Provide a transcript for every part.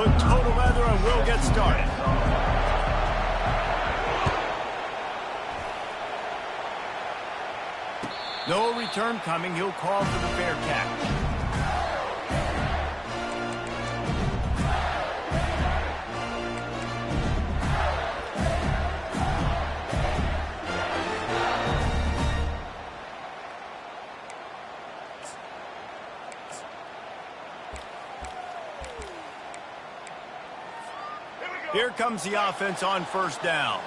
put toe to leather and we'll get started. No return coming. He'll call for the fair catch. Here comes the offense on first down.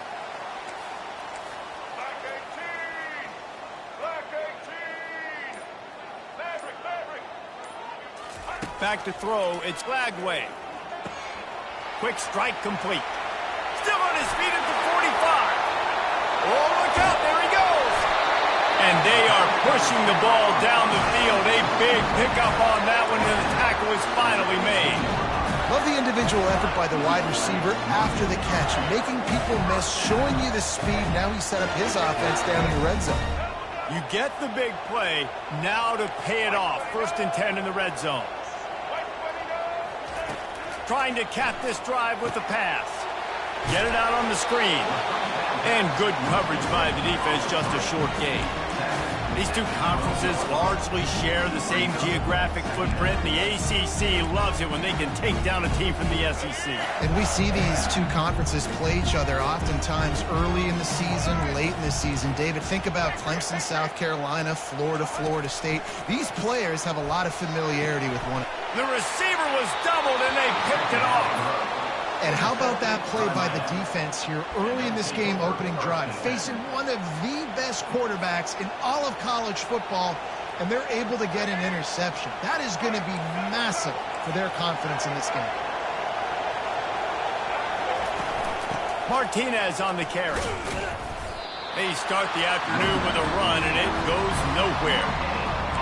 Back to throw. It's Flagway. Quick strike complete. Still on his feet at the 45. Oh, look out. There he goes. And they are pushing the ball down the field. A big pickup on that one, and the tackle is finally made. Love the individual effort by the wide receiver after the catch, making people miss, showing you the speed. Now he set up his offense down in the red zone. You get the big play, now to pay it off. 1st and 10 in the red zone. Trying to cap this drive with the pass. Get it out on the screen. And good coverage by the defense, just a short gain. These two conferences largely share the same geographic footprint. The ACC loves it when they can take down a team from the SEC. And we see these two conferences play each other oftentimes early in the season, late in the season. David, think about Clemson, South Carolina, Florida, Florida State. These players have a lot of familiarity with one. The receiver was doubled, and they picked it off. And how about that play by the defense here early in this game opening drive, facing one of the best quarterbacks in all of college football, and they're able to get an interception. That is going to be massive for their confidence in this game. Martinez on the carry. They start the afternoon with a run, and it goes nowhere.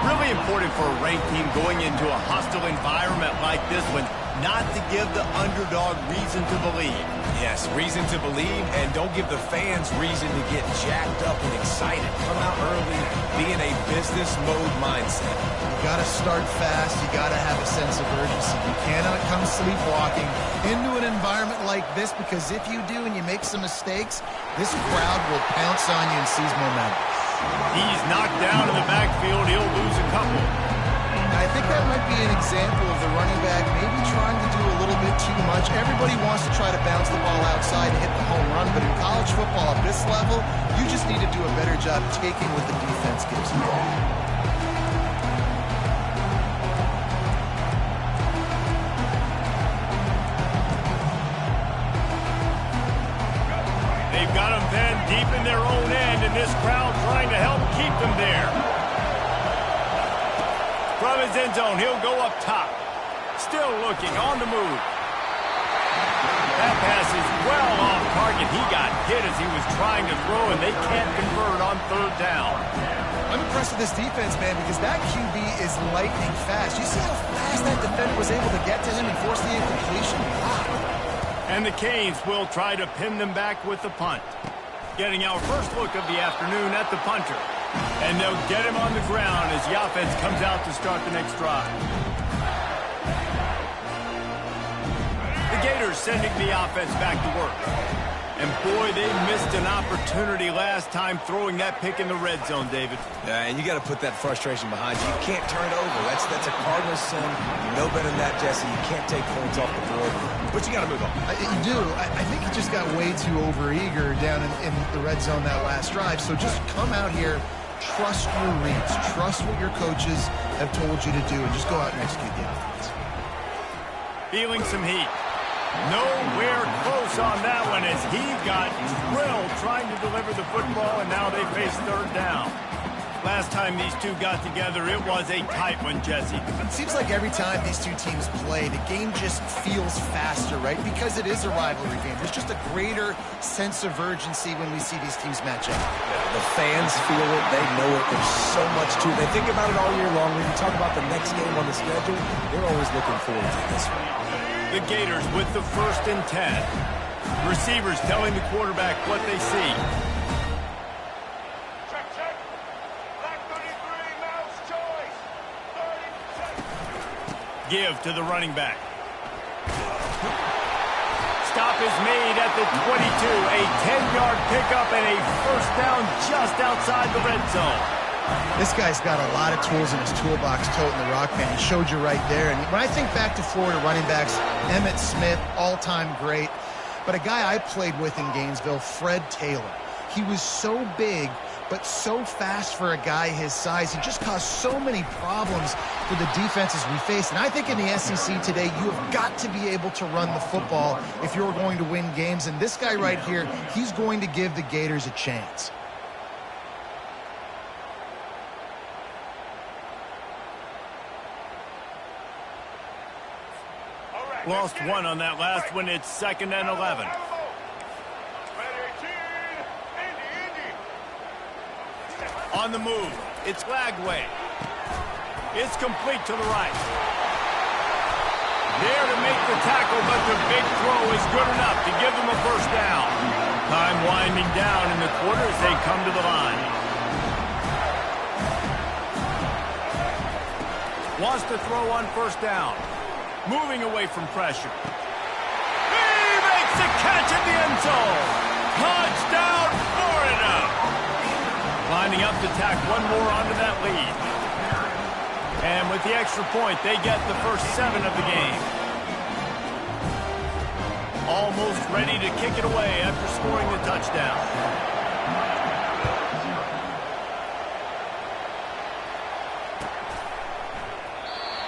Really important for a ranked team going into a hostile environment like this one, not to give the underdog reason to believe. Yes, reason to believe, and don't give the fans reason to get jacked up and excited. Come out early, be in a business mode mindset. You got to start fast. You got to have a sense of urgency. You cannot come sleepwalking into an environment like this, because if you do and you make some mistakes, this crowd will pounce on you and seize momentum. He's knocked down in the backfield. He'll lose a couple. I think that might be an example of the running back maybe trying to do a little bit too much. Everybody wants to try to bounce the ball outside and hit the home run, but in college football at this level, you just need to do a better job taking what the defense gives you. They've got them then deep in their own end, and this crowd trying to help keep them there. From his end zone, he'll go up top. Still looking, on the move. That pass is well off target. He got hit as he was trying to throw, and they can't convert on 3rd down. I'm impressed with this defense, man, because that QB is lightning fast. You see how fast that defender was able to get to him and force the incompletion? Wow. And the Canes will try to pin them back with the punt. Getting our first look of the afternoon at the punter. And they'll get him on the ground as the offense comes out to start the next drive. The Gators sending the offense back to work. And boy, they missed an opportunity last time throwing that pick in the red zone, David. Yeah, and you got to put that frustration behind you. You can't turn it over. That's a Cardinals sin. You know better than that, Jesse. You can't take points off the board. But you got to move on. You do. I think he just got way too overeager down in the red zone that last drive. So just come out here, trust your reads, trust what your coaches have told you to do, and just go out and execute the offense. Feeling some heat. Nowhere close on that one as he got drilled trying to deliver the football, and now they face 3rd down. Last time these two got together, it was a tight one, Jesse. It seems like every time these two teams play, the game just feels faster, right? Because it is a rivalry game. There's just a greater sense of urgency when we see these teams match up. The fans feel it. They know it. There's so much to it. They think about it all year long. When you talk about the next game on the schedule, they're always looking forward to this one. The Gators with the 1st and 10. Receivers telling the quarterback what they see. Check. Black 33, mouse choice. 30 seconds. Give to the running back. Stop is made at the 22. A 10-yard pickup and a first down just outside the red zone. This guy's got a lot of tools in his toolbox toting the rock, man. He showed you right there. And when I think back to Florida running backs, Emmitt Smith, all-time great. But a guy I played with in Gainesville, Fred Taylor. He was so big, but so fast for a guy his size. He just caused so many problems for the defenses we face. And I think in the SEC today, you have got to be able to run the football if you're going to win games. And this guy right here, he's going to give the Gators a chance. Lost one on that last one. It's 2nd and 11. On the move, it's Lagway. It's complete to the right. There to make the tackle, but the big throw is good enough to give them a first down. Time winding down in the quarter as they come to the line. Wants to throw on first down. Moving away from pressure. He makes the catch in the end zone. Touchdown, Florida. Lining up to tack one more onto that lead. And with the extra point, they get the first 7 of the game. Almost ready to kick it away after scoring the touchdown.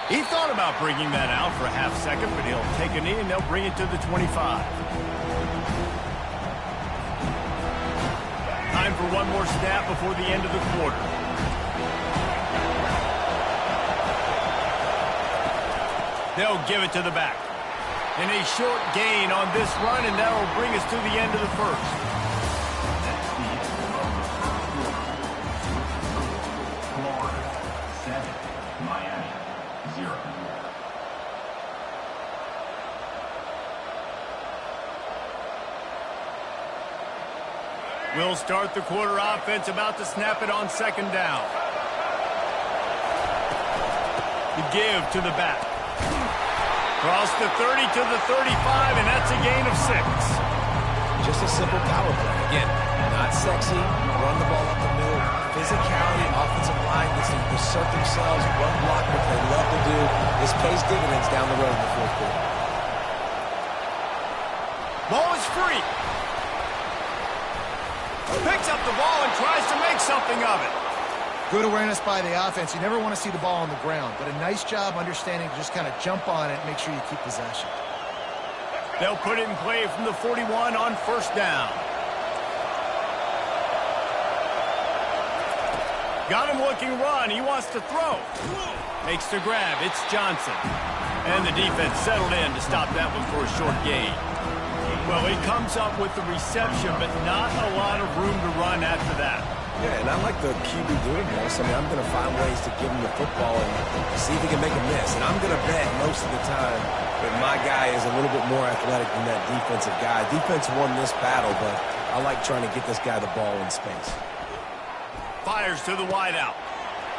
He thought about bringing that out for a half second, but he'll take a knee and they'll bring it to the 25. Time for one more snap before the end of the quarter. They'll give it to the back. And a short gain on this run, and that'll bring us to the end of the first. Florida 7, Miami 0. We'll start the quarter offense, about to snap it on 2nd down. The give to the back. Cross the 30 to the 35, and that's a gain of 6. Just a simple power play. Again, not sexy, run the ball up the middle, physicality, offensive line gets to assert themselves, run block, what they love to do. This pays dividends down the road in the fourth quarter. Ball is free. Picks up the ball and tries to make something of it. Good awareness by the offense. You never want to see the ball on the ground, but a nice job understanding to just kind of jump on it and make sure you keep possession. They'll put it in play from the 41 on first down. Got him looking run. He wants to throw. Makes the grab. It's Johnson. And the defense settled in to stop that one for a short gain. Well, he comes up with the reception, but not a lot of room to run after that. Yeah, and I like the QB doing this. I mean, I'm going to find ways to give him the football and see if he can make a miss. And I'm going to bet most of the time that my guy is a little bit more athletic than that defensive guy. Defense won this battle, but I like trying to get this guy the ball in space. Fires to the wideout.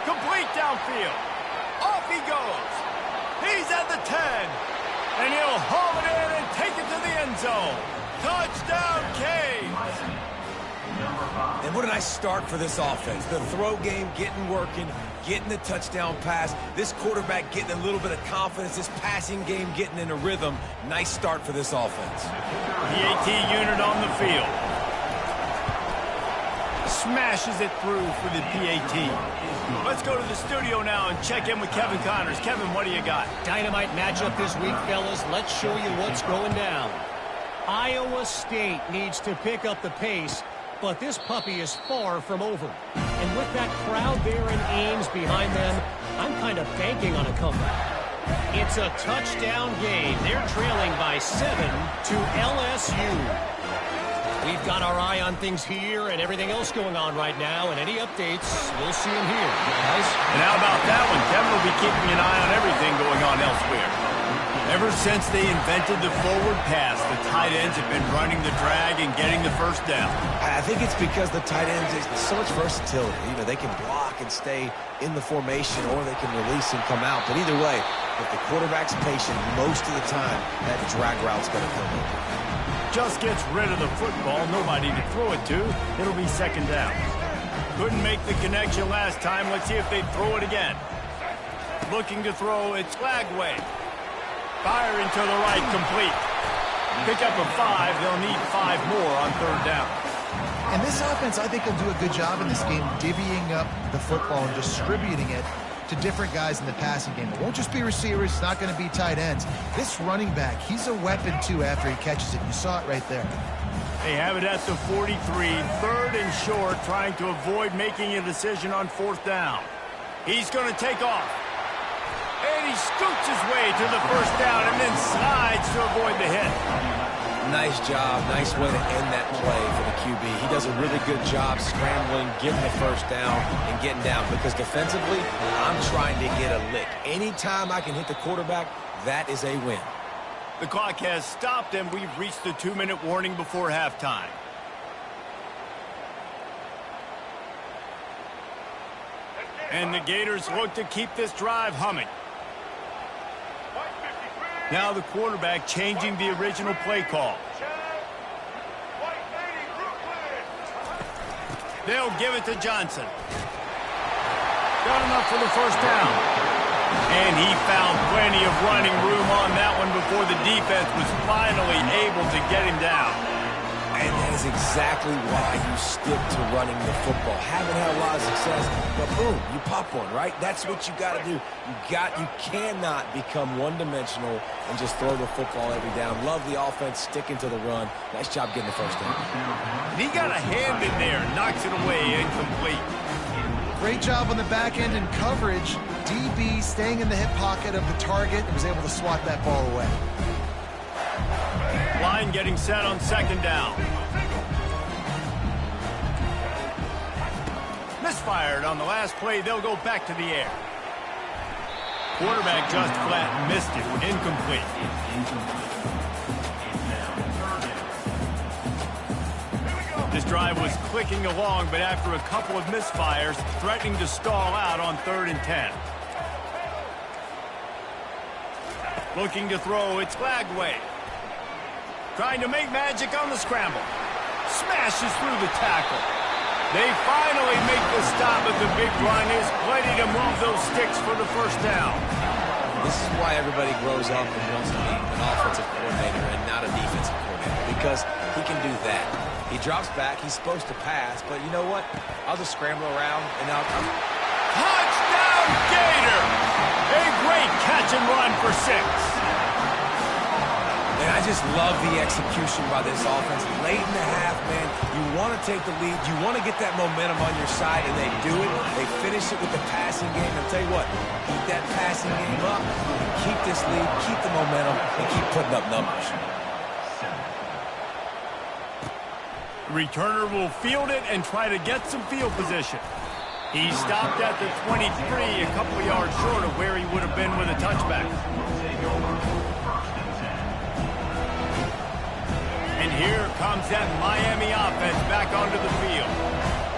Complete downfield. Off he goes. He's at the 10. And he'll haul it in and take it to the end zone. Touchdown, Canes. And what a nice start for this offense. The throw game getting working, getting the touchdown pass. This quarterback getting a little bit of confidence. This passing game getting in a rhythm. Nice start for this offense. PAT unit on the field. Smashes it through for the PAT. Let's go to the studio now and check in with Kevin Connors. Kevin, what do you got? Dynamite matchup this week, fellas. Let's show you what's going down. Iowa State needs to pick up the pace, but this puppy is far from over. And with that crowd there in Ames behind them, I'm kind of banking on a comeback. It's a touchdown game. They're trailing by 7 to LSU. We've got our eye on things here and everything else going on right now, and any updates, we'll see them here, guys. And how about that one? Kevin will be keeping an eye on everything going on elsewhere. Ever since they invented the forward pass, the tight ends have been running the drag and getting the first down. I think it's because the tight ends is so much versatility. You know, they can block and stay in the formation, or they can release and come out. But either way, If the quarterback's patient most of the time, that drag route's going to come in. Just gets rid of the football. Nobody to throw it to. It'll be second down. Couldn't make the connection last time. Let's see if they throw it again. Looking to throw. It's Flagway. Firing to the right. Complete. Pick up a 5. They'll need 5 more on third down. And this offense, I think, will do a good job in this game divvying up the football and distributing it to different guys in the passing game. It won't just be receivers. It's not going to be tight ends. This running back, he's a weapon, too, after he catches it. You saw it right there. They have it at the 43, third and short, trying to avoid making a decision on fourth down. He's going to take off. And he scoots his way to the first down and then slides to avoid the hit. Nice job. Nice way to end that play for the QB. He does a really good job scrambling, getting the first down, and getting down. Because defensively, I'm trying to get a lick. Anytime I can hit the quarterback, that is a win. The clock has stopped, and we've reached the 2-minute warning before halftime. And the Gators look to keep this drive humming. Now the quarterback changing the original play call. They'll give it to Johnson. Got enough for the first down. And he found plenty of running room on that one before the defense was finally able to get him down. And that is exactly why you stick to running the football. Haven't had a lot of success, but boom, you pop one, right? That's what you got to do. You cannot become one-dimensional and just throw the football every down. Love the offense sticking to the run. Nice job getting the first down. And he got a hand in there, knocks it away, incomplete. Great job on the back end and coverage. DB staying in the hip pocket of the target and was able to swat that ball away. Line getting set on second down. Misfired on the last play. They'll go back to the air. Quarterback just flat missed it. Incomplete. This drive was clicking along, but after a couple of misfires, threatening to stall out on 3rd and 10. Looking to throw. It's Flagway. Trying to make magic on the scramble. Smashes through the tackle. They finally make the stop, but the big run is plenty to move those sticks for the first down. This is why everybody grows up and wants to be an offensive coordinator and not a defensive coordinator, because he can do that. He drops back. He's supposed to pass, but you know what? I'll just scramble around, and I'll come. Touchdown, Gator! A great catch and run for 6. And I just love the execution by this offense. Late in the half, man, you want to take the lead. You want to get that momentum on your side, and they do it. They finish it with the passing game. I'll tell you what, keep that passing game up, keep this lead, keep the momentum, and keep putting up numbers. Returner will field it and try to get some field position. He stopped at the 23, a couple yards short of where he would have been with a touchback. And here comes that Miami offense back onto the field.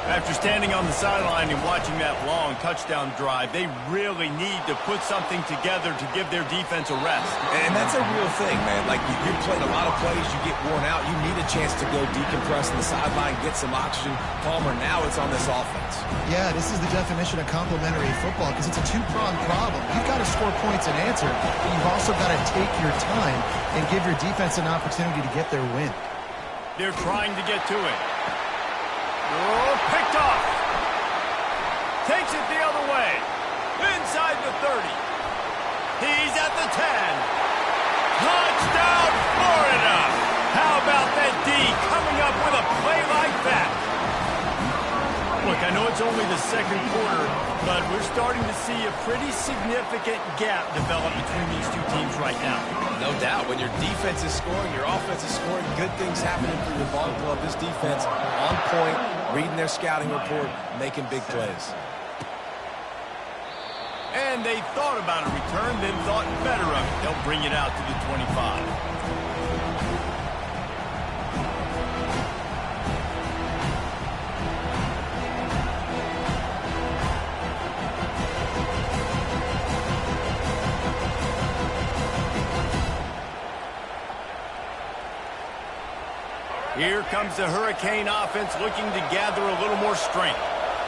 After standing on the sideline and watching that long touchdown drive, they really need to put something together to give their defense a rest. And that's a real thing, man. Like, you're playing a lot of plays, you get worn out, you need a chance to go decompress on the sideline, get some oxygen. Palmer, now it's on this offense. Yeah, this is the definition of complementary football because it's a two-pronged problem. You've got to score points and answer, but you've also got to take your time and give your defense an opportunity to get their win. They're trying to get to it. Oh, picked off. Takes it the other way. Inside the 30. He's at the 10. Touchdown, Florida. How about that D coming up with a play like that? Look, I know it's only the second quarter, but we're starting to see a pretty significant gap develop between these two teams right now. No doubt. When your defense is scoring, your offense is scoring, good things happening for your ball club. This defense on point, reading their scouting report, making big plays. And they thought about a return, then thought better of it. They'll bring it out to the 25. comes the Hurricane offense looking to gather a little more strength.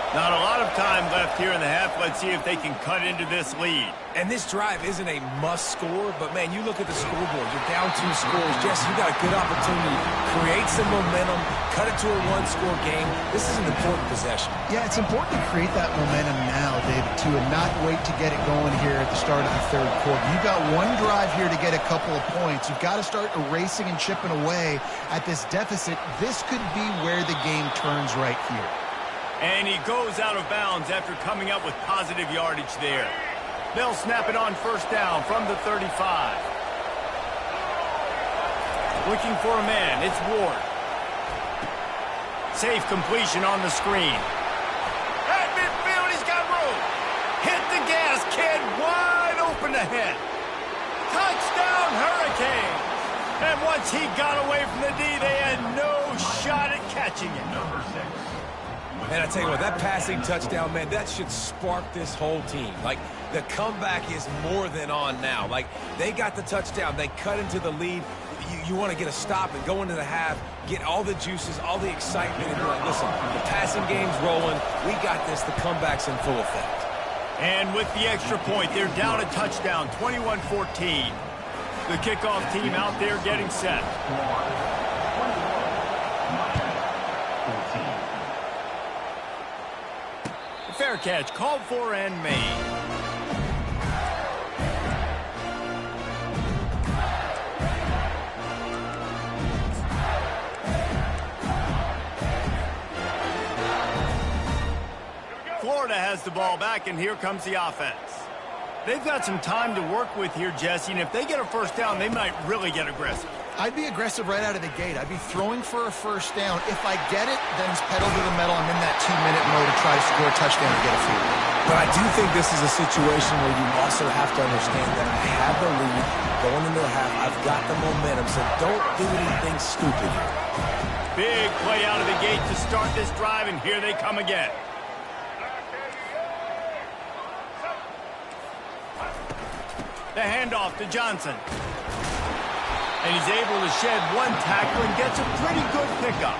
Not a lot of time left here in the half. Let's see if they can cut into this lead. And this drive isn't a must score, but, man, you look at the scoreboard. You're down 2 scores. Jesse, you got a good opportunity. Create some momentum. Cut it to a 1-score game. This is an important possession. Yeah, it's important to create that momentum now, David, too, and not wait to get it going here at the start of the third quarter. You've got one drive here to get a couple of points. You've got to start erasing and chipping away at this deficit. This could be where the game turns right here. And he goes out of bounds after coming up with positive yardage there. They'll snap it on first down from the 35. Looking for a man. It's Ward. Safe completion on the screen. At midfield, he's got room. Hit the gas, kid. Wide open ahead. Touchdown, Hurricanes. And once he got away from the D, they had no shot at catching it. Number 6. And I tell you what, that passing touchdown, man, that should spark this whole team. Like, the comeback is more than on now. Like, they got the touchdown. They cut into the lead. You want to get a stop and go into the half, get all the juices, all the excitement, and be like, listen, the passing game's rolling. We got this. The comeback's in full effect. And with the extra point, they're down a touchdown, 21-14. The kickoff team out there getting set. Fair catch, called for and made. Florida has the ball back, and here comes the offense. They've got some time to work with here, Jesse, and if they get a first down, they might really get aggressive. I'd be aggressive right out of the gate. I'd be throwing for a first down. If I get it, then it's pedal to the metal. I'm in that 2-minute mode to try to score a touchdown and get a field goal. But I do think this is a situation where you also have to understand that I have the lead going into the half. I've got the momentum, so don't do anything stupid here. Big play out of the gate to start this drive, and here they come again. The handoff to Johnson. And he's able to shed one tackle and gets a pretty good pickup.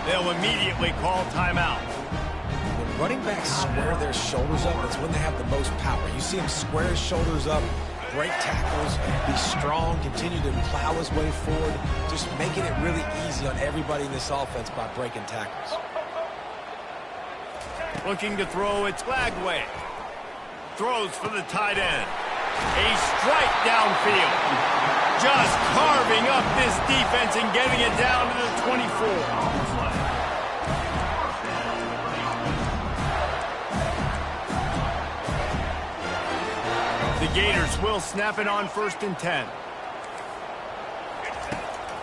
They'll immediately call timeout. When running backs square their shoulders up, that's when they have the most power. You see him square his shoulders up, break tackles, be strong, continue to plow his way forward, just making it really easy on everybody in this offense by breaking tackles. Looking to throw, it's Glagway. Throws for the tight end. A strike downfield. Just carving up this defense and getting it down to the 24. The Gators will snap it on 1st and 10.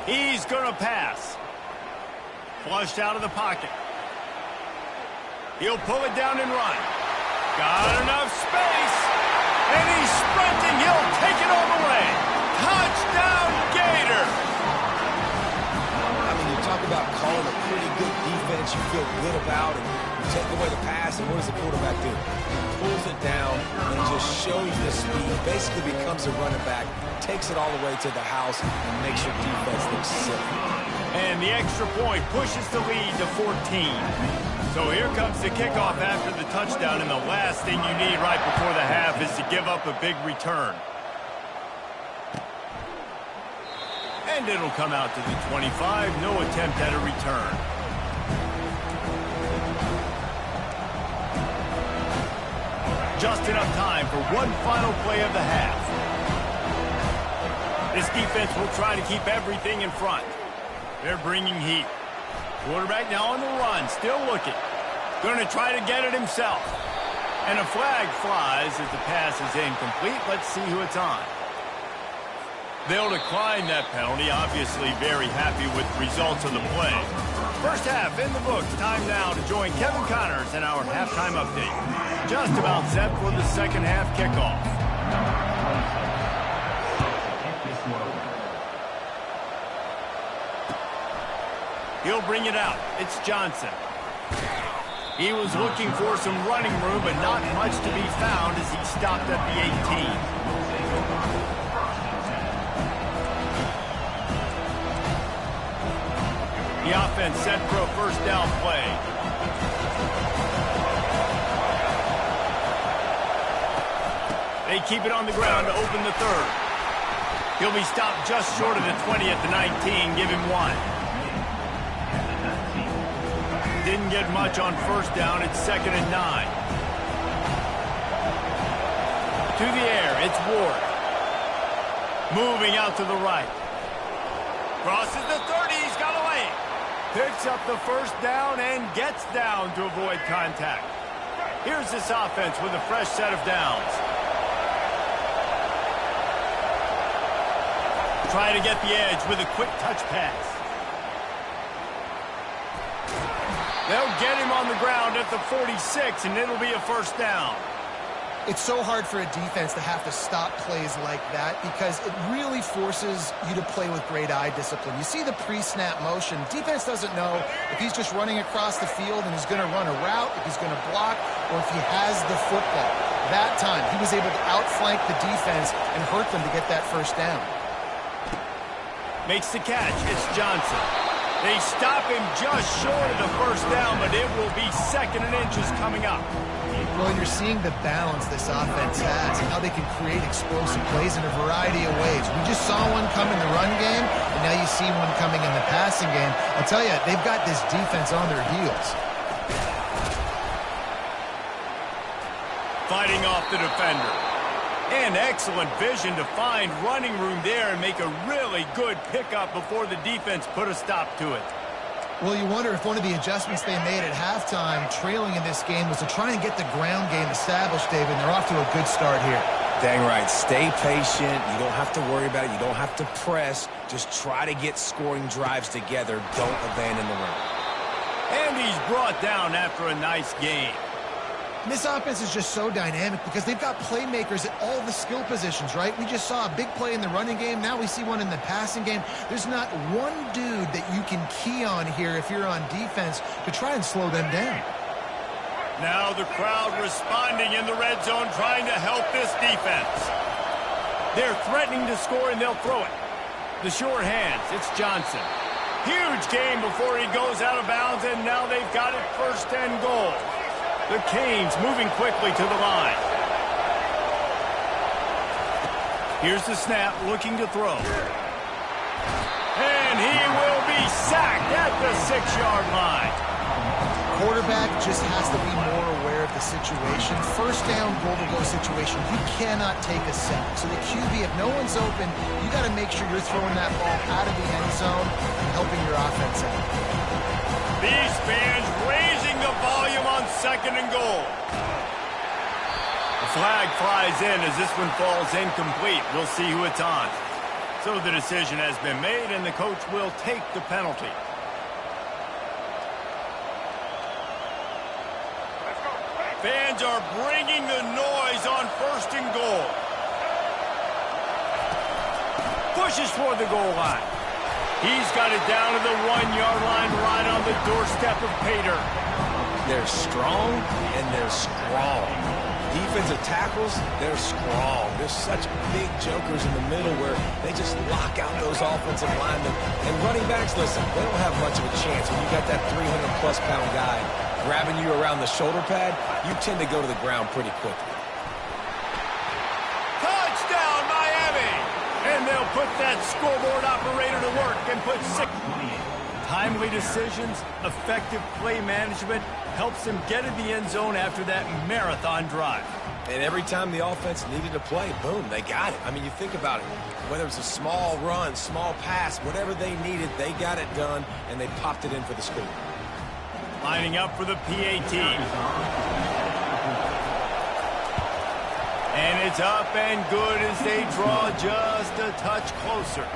He's going to pass. Flushed out of the pocket. He'll pull it down and run. Got enough space. And he's sprinting. He'll take it all the way. Touchdown, Gator! I mean, you talk about calling a pretty good defense you feel good about, and you take away the pass, and what does the quarterback do? He pulls it down and just shows the speed, basically becomes a running back, takes it all the way to the house, and makes your defense look silly. And the extra point pushes the lead to 14. So here comes the kickoff after the touchdown, and the last thing you need right before the half is to give up a big return. And it'll come out to the 25. No attempt at a return. Just enough time for one final play of the half. This defense will try to keep everything in front. They're bringing heat. Quarterback now on the run, still looking. Going to try to get it himself. And a flag flies as the pass is incomplete. Let's see who it's on. They'll decline that penalty. Obviously very happy with the results of the play. First half in the books. Time now to join Kevin Connors in our halftime update. Just about set for the second half kickoff. He'll bring it out. It's Johnson. He was looking for some running room, but not much to be found as he stopped at the 18. The offense set for a first down play. They keep it on the ground to open the third. He'll be stopped just short of the 20 at the 19. Give him 1. Didn't get much on first down. It's 2nd and 9. To the air, it's Ward. Moving out to the right. Crosses the 30, he's got away. Picks up the first down and gets down to avoid contact. Here's this offense with a fresh set of downs. Try to get the edge with a quick touch pass. They'll get him on the ground at the 46, and it'll be a first down. It's so hard for a defense to have to stop plays like that because it really forces you to play with great eye discipline. You see the pre-snap motion. Defense doesn't know if he's just running across the field and he's going to run a route, if he's going to block, or if he has the football. That time, he was able to outflank the defense and hurt them to get that first down. Makes the catch. It's Johnson. They stop him just short of the first down, but it will be 2nd and inches coming up. Well, you're seeing the balance this offense has and how they can create explosive plays in a variety of ways. We just saw one come in the run game, and now you see one coming in the passing game. I'll tell you, they've got this defense on their heels. Fighting off the defender. And excellent vision to find running room there and make a really good pickup before the defense put a stop to it. Well, you wonder if one of the adjustments they made at halftime, trailing in this game, was to try and get the ground game established, David. They're off to a good start here. Dang right. Stay patient. You don't have to worry about it. You don't have to press. Just try to get scoring drives together. Don't abandon the run. And he's brought down after a nice game. And this offense is just so dynamic because they've got playmakers at all the skill positions, right? We just saw a big play in the running game. Now we see one in the passing game. There's not one dude that you can key on here if you're on defense to try and slow them down. Now the crowd responding in the red zone, trying to help this defense. They're threatening to score, and they'll throw it. The sure hands, it's Johnson. Huge game before he goes out of bounds, and now they've got it 1st and goal. The Canes moving quickly to the line. Here's the snap, looking to throw. And he will be sacked at the 6-yard line. Quarterback just has to be more aware of the situation. First down, goal-to-go situation. You cannot take a sack. So the QB, if no one's open, you got to make sure you're throwing that ball out of the end zone and helping your offense out. These fans raising the volume on 2nd and goal. The flag flies in as this one falls incomplete. We'll see who it's on. So the decision has been made, and the coach will take the penalty. Fans are bringing the noise on 1st and goal. Pushes toward the goal line. He's got it down to the 1-yard line, right on the doorstep of Pater. They're strong, and they're strong. Defensive tackles, they're strong. There's such big jokers in the middle where they just lock out those offensive linemen. And running backs, listen, they don't have much of a chance. When you got that 300-plus pound guy grabbing you around the shoulder pad, you tend to go to the ground pretty quickly. Touchdown, Miami! And they'll put that scoreboard operator to work and put 6. Timely decisions, effective play management helps them get in the end zone after that marathon drive. And every time the offense needed to play, boom, they got it. I mean, you think about it. Whether it's a small run, small pass, whatever they needed, they got it done, and they popped it in for the score. Lining up for the PAT. And it's up and good as they draw just a touch closer.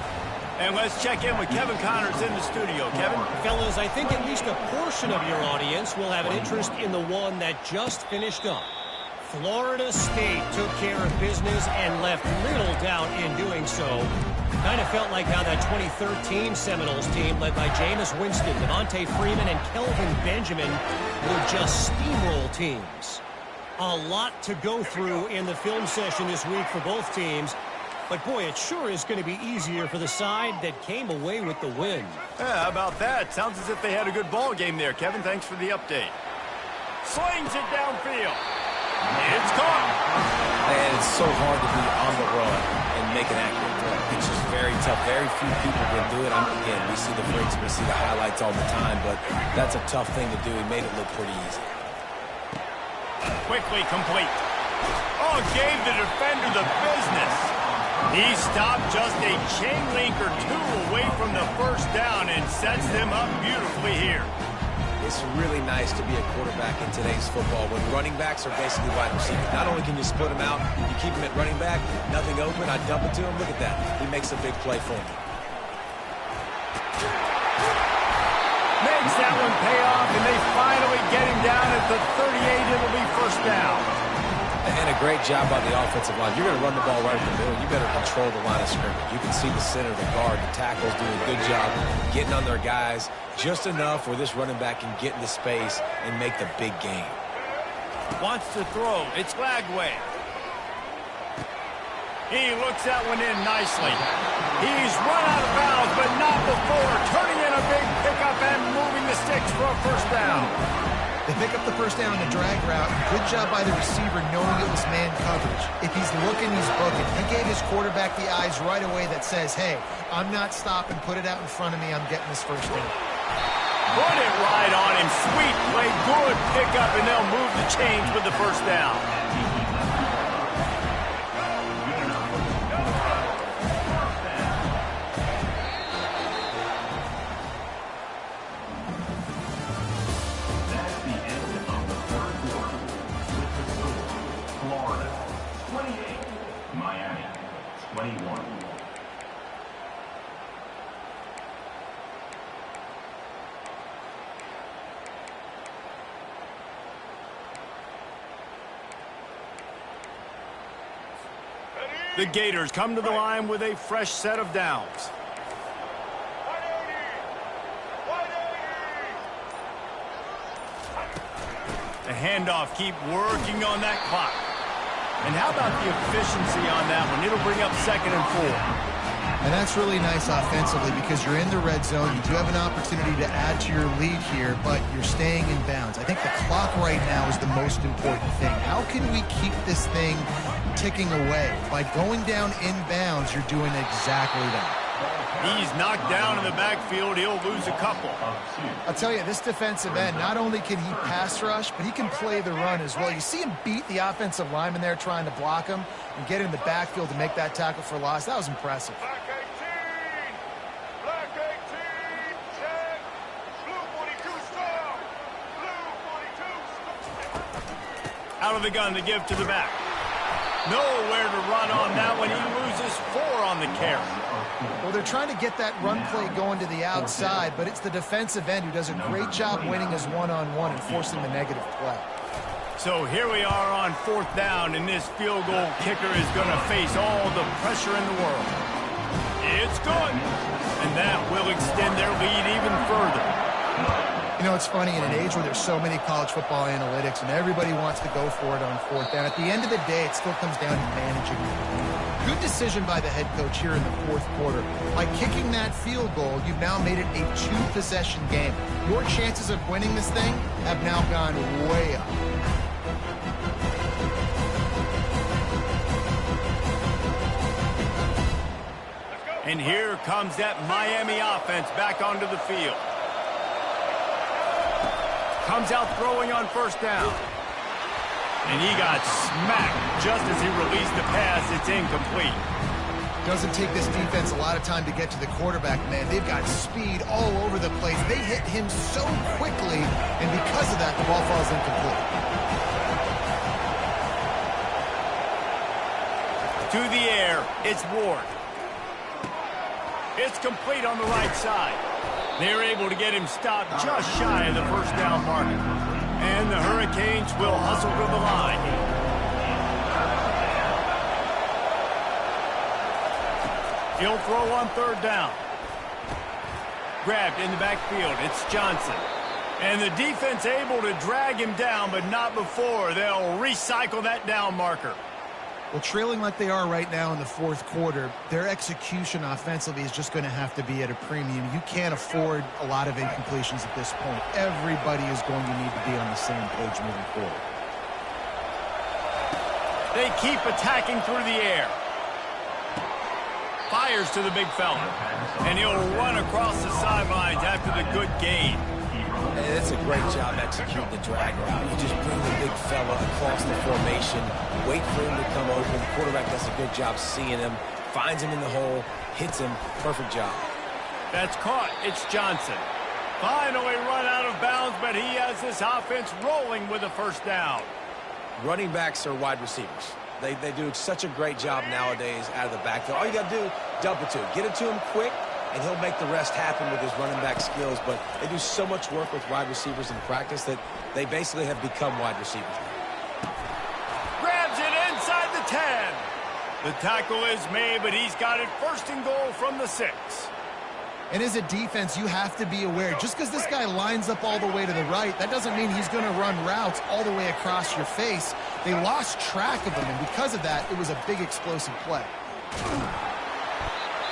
And let's check in with Kevin Connors in the studio. Kevin? Fellas, I think at least a portion of your audience will have an interest in the one that just finished up. Florida State took care of business and left little doubt in doing so. Kind of felt like how that 2013 Seminoles team led by Jameis Winston, Devontae Freeman, and Kelvin Benjamin would just steamroll teams. A lot to go through in the film session this week for both teams. But, boy, it sure is going to be easier for the side that came away with the win. Yeah, how about that? Sounds as if they had a good ball game there, Kevin. Thanks for the update. Slings it downfield. It's caught. And it's so hard to be on the run and make an accurate throw. It's just very tough. Very few people can do it. Again, we see the breaks, we see the highlights all the time, but that's a tough thing to do. He made it look pretty easy. Quickly complete. Oh, gave the defender the business. He stopped just a chain link or two away from the first down and sets them up beautifully here. It's really nice to be a quarterback in today's football when running backs are basically wide receivers. Not only can you split them out, you keep them at running back, nothing open, I dump it to him. Look at that. He makes a big play for me. Makes that one pay off, and they finally get him down at the 38. It'll be first down. And a great job by the offensive line. You're going to run the ball right in the middle. You better control the line of scrimmage. You can see the center, the guard, the tackles doing a good job getting on their guys just enough where this running back can get into space and make the big game. Wants to throw. It's Lagway. He looks that one in nicely. He's run out of bounds, but not before turning in a big pickup and moving the sticks for a first down. They pick up the first down on the drag route. Good job by the receiver knowing it was man coverage. If he's looking, he's booking. He gave his quarterback the eyes right away that says, hey, I'm not stopping. Put it out in front of me. I'm getting this first down. Put it right on him. Sweet play. Good pickup, and they'll move the chains with the first down. Miami, 21. The Gators come to the line with a fresh set of downs. 180. The handoff, keep working on that clock. And how about the efficiency on that one? It'll bring up 2nd and 4. And that's really nice offensively because you're in the red zone. You do have an opportunity to add to your lead here, but you're staying in bounds. I think the clock right now is the most important thing. How can we keep this thing ticking away? By going down in bounds, you're doing exactly that. He's knocked down in the backfield. He'll lose a couple. I'll tell you, this defensive end, not only can he pass rush, but he can play the run as well. You see him beat the offensive lineman there trying to block him and get in the backfield to make that tackle for loss. That was impressive. Black 18. Black 18. Check. Blue 42 strong. Blue 42 strong. Out of the gun to give to the back. Nowhere to run on that one. He loses 4 on the carry. Well, they're trying to get that run play going to the outside, but it's the defensive end who does a great job winning his one-on-one and forcing the negative play. So here we are on 4th down, and this field goal kicker is going to face all the pressure in the world. It's good, and that will extend their lead even further. You know, it's funny, in an age where there's so many college football analytics and everybody wants to go for it on 4th down, at the end of the day, it still comes down to managing the game. Good decision by the head coach here in the 4th quarter. By kicking that field goal, you've now made it a 2-possession game. Your chances of winning this thing have now gone way up. And here comes that Miami offense back onto the field. Comes out throwing on 1st down. And he got smacked just as he released the pass. It's incomplete. Doesn't take this defense a lot of time to get to the quarterback, man. They've got speed all over the place. They hit him so quickly, and because of that, the ball falls incomplete. To the air, it's Ward. It's complete on the right side. They're able to get him stopped just shy of the 1st down marker. And the Hurricanes will hustle to the line. He'll throw on 3rd down. Grabbed in the backfield. It's Johnson. And the defense able to drag him down, but not before. They'll recycle that down marker. Well, trailing like they are right now in the fourth quarter, their execution offensively is just going to have to be at a premium. You can't afford a lot of incompletions at this point. Everybody is going to need to be on the same page moving forward. They keep attacking through the air. Fires to the big fella. And he'll run across the sidelines after the good gain. And it's a great job executing the drag route. You just bring the big fella across the formation, wait for him to come open. The quarterback does a good job seeing him, finds him in the hole, hits him. Perfect job. That's caught. It's Johnson. Finally run out of bounds, but he has this offense rolling with a first down. Running backs are wide receivers. They do such a great job nowadays out of the backfield. All you got to do, dump it to him. Get it to him quick, and he'll make the rest happen with his running back skills. But they do so much work with wide receivers in practice that they basically have become wide receivers. Grabs it inside the 10. The tackle is made, but he's got it first and goal from the 6. And as a defense, you have to be aware, just because this guy lines up all the way to the right, that doesn't mean he's going to run routes all the way across your face. They lost track of him, and because of that, it was a big explosive play.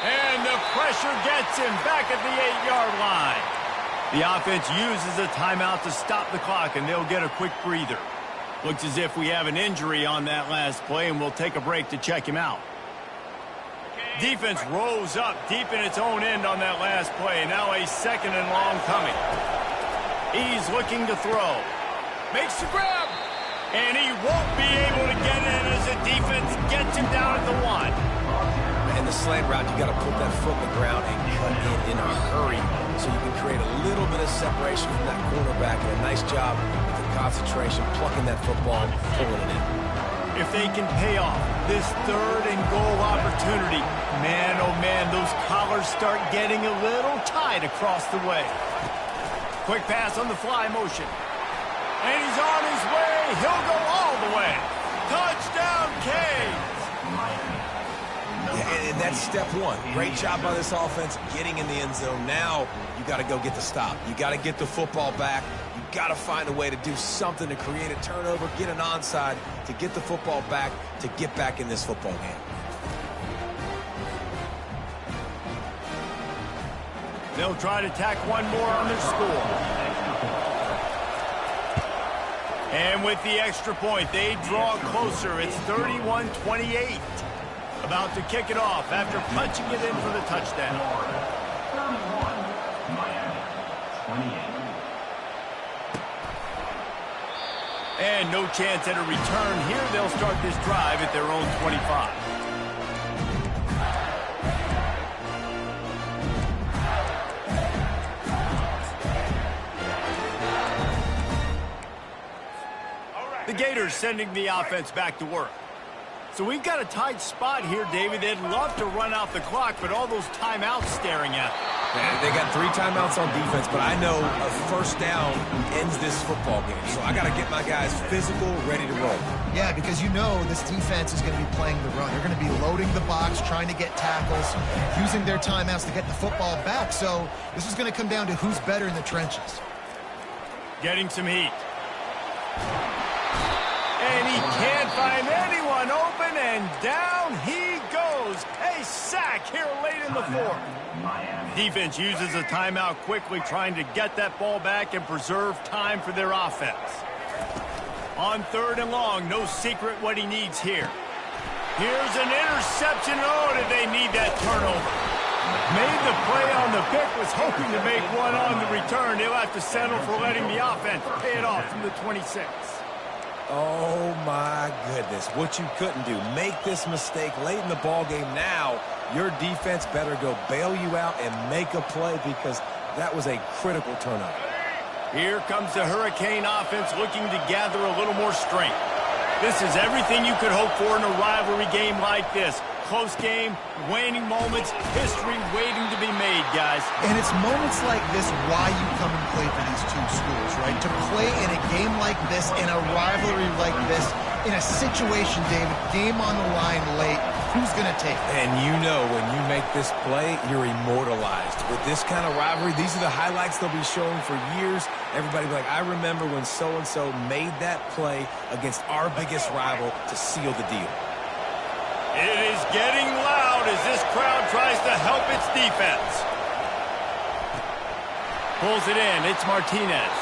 And the pressure gets him back at the 8-yard line. The offense uses a timeout to stop the clock, and they'll get a quick breather. Looks as if we have an injury on that last play, and we'll take a break to check him out. Defense rose up deep in its own end on that last play. Now a second and long coming. He's looking to throw. Makes the grab. And he won't be able to get in as the defense gets him down at the 1. In the slant route, you got to put that foot in the ground and cut in a hurry so you can create a little bit of separation from that quarterback. And a nice job with the concentration, plucking that football and pulling it in. If they can pay off this third and goal opportunity, man, oh man, those collars start getting a little tight across the way. Quick pass on the fly motion. And he's on his way. He'll go all the way. Touchdown, Canes. Yeah, and that's step one. Great job by this offense getting in the end zone. Now you got to go get the stop. You got to get the football back. You got to find a way to do something to create a turnover, get an onside, to get the football back, to get back in this football game. They'll try to tack one more on their score. And with the extra point, they draw closer. It's 31-28. About to kick it off after punching it in for the touchdown. 31, Miami, 28. And no chance at a return here. They'll start this drive at their own 25. The Gators sending the offense back to work. So we've got a tight spot here, David. They'd love to run out the clock, but all those timeouts staring at them. Man, they got 3 timeouts on defense, but I know a first down ends this football game. So I got to get my guys physical, ready to roll. Yeah, because you know this defense is going to be playing the run. They're going to be loading the box, trying to get tackles, using their timeouts to get the football back. So this is going to come down to who's better in the trenches. Getting some heat. And he can't find anyone open, and down he goes. A sack here late in the fourth. Defense uses a timeout quickly, trying to get that ball back and preserve time for their offense. On 3rd and long, no secret what he needs here. Here's an interception. Oh, did they need that turnover? Made the play on the pick, was hoping to make one on the return. They'll have to settle for letting the offense pay it off from the 26. Oh, my goodness. What you couldn't do. Make this mistake late in the ball game. Now, your defense better go bail you out and make a play because that was a critical turnover. Here comes the Hurricane offense looking to gather a little more strength. This is everything you could hope for in a rivalry game like this. Close game, waning moments, history waiting to be made, guys. And it's moments like this why you come and play for these two schools, right? To play in a game like this, in a rivalry like this, in a situation, David, game on the line late, who's going to take it? And you know when you make this play, you're immortalized. With this kind of rivalry, these are the highlights they'll be showing for years. Everybody will be like, I remember when so-and-so made that play against our biggest rival to seal the deal. It is getting loud as this crowd tries to help its defense. Pulls it in. It's Martinez.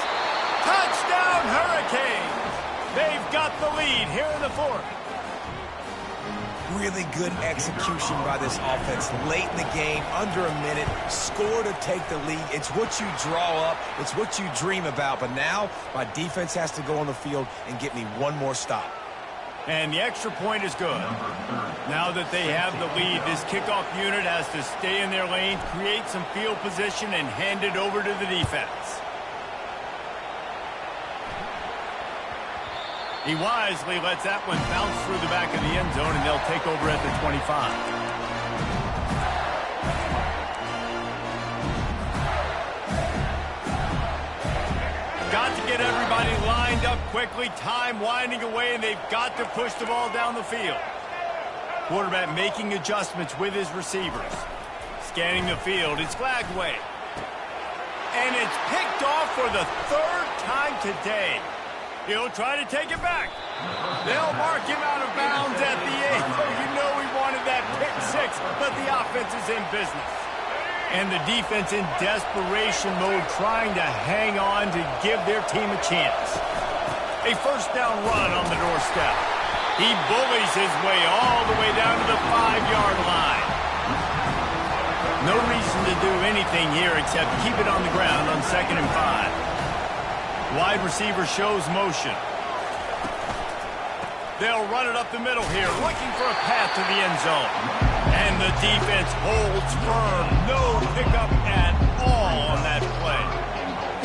Touchdown, Hurricanes! They've got the lead here in the fourth. Really good execution by this offense late in the game, under a minute, score to take the lead. It's what you draw up, it's what you dream about, but now my defense has to go on the field and get me one more stop. And the extra point is good. Now that they have the lead, this kickoff unit has to stay in their lane, create some field position, and hand it over to the defense. He wisely lets that one bounce through the back of the end zone, and they'll take over at the 25. Got to get everybody lined up quickly. Time winding away, and they've got to push the ball down the field. Quarterback making adjustments with his receivers. Scanning the field, it's Flagway. And it's picked off for the third time today. He'll try to take it back. They'll mark him out of bounds at the 8. You know he wanted that pick 6, but the offense is in business. And the defense in desperation mode, trying to hang on to give their team a chance. A first down run on the doorstep. He bullies his way all the way down to the 5-yard line. No reason to do anything here except keep it on the ground on 2nd and 5. Wide receiver shows motion. They'll run it up the middle here, looking for a path to the end zone. And the defense holds firm. No pickup at all on that play.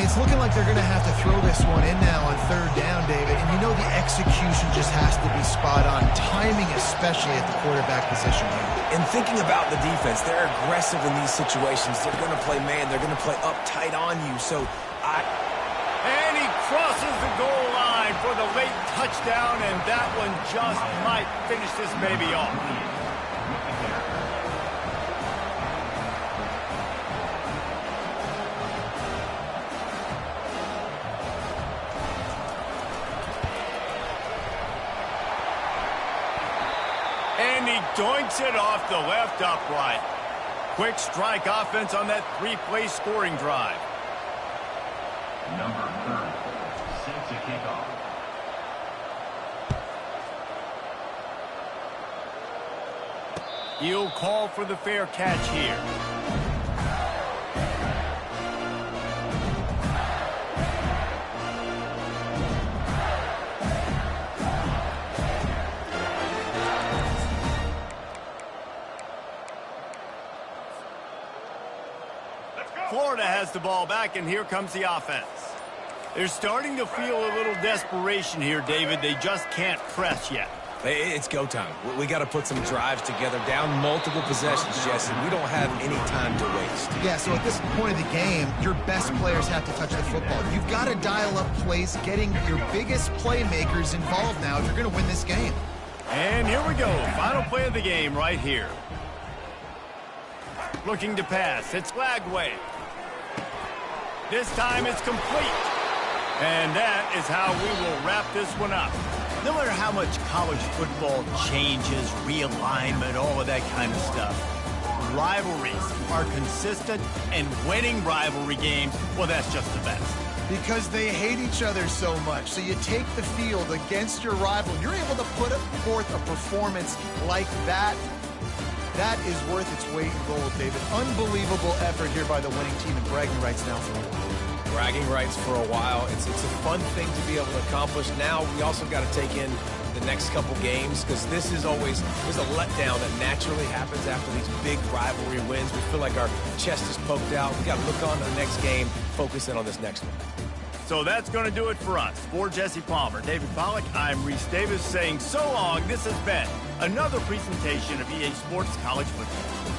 It's looking like they're going to have to throw this one in now on 3rd down, David. And you know the execution just has to be spot on. Timing especially at the quarterback position here. And thinking about the defense, they're aggressive in these situations. They're going to play man. They're going to play uptight on you. And he crosses the goal line for the late touchdown, and that one just might finish this baby off. And he doinks it off the left upright. Quick strike offense on that 3-play scoring drive. Number 30 sets a kickoff. He'll call for the fair catch here. Florida has the ball back, and here comes the offense. They're starting to feel a little desperation here, David. They just can't press yet. It's go time. We got to put some drives together, down multiple possessions, Jesse. We don't have any time to waste. Yeah, so at this point of the game, your best players have to touch the football. You've got to dial up plays, getting your biggest playmakers involved now if you're going to win this game. And here we go. Final play of the game right here. Looking to pass. It's Flagway. This time it's complete. And that is how we will wrap this one up. No matter how much college football changes, realignment, all of that kind of stuff, rivalries are consistent, and winning rivalry games, well, that's just the best. Because they hate each other so much. So you take the field against your rival. You're able to put forth a performance like that. That is worth its weight in gold, David. Unbelievable effort here by the winning team, and bragging rights now for a while. Bragging rights for a while. It's a fun thing to be able to accomplish. Now we also got to take in the next couple games, because this is always, there's a letdown that naturally happens after these big rivalry wins. We feel like our chest is poked out. We got to look on to the next game, focus in on this next one. So that's going to do it for us. For Jesse Palmer, David Pollack, I'm Reese Davis saying so long. This has been another presentation of EA Sports College Football.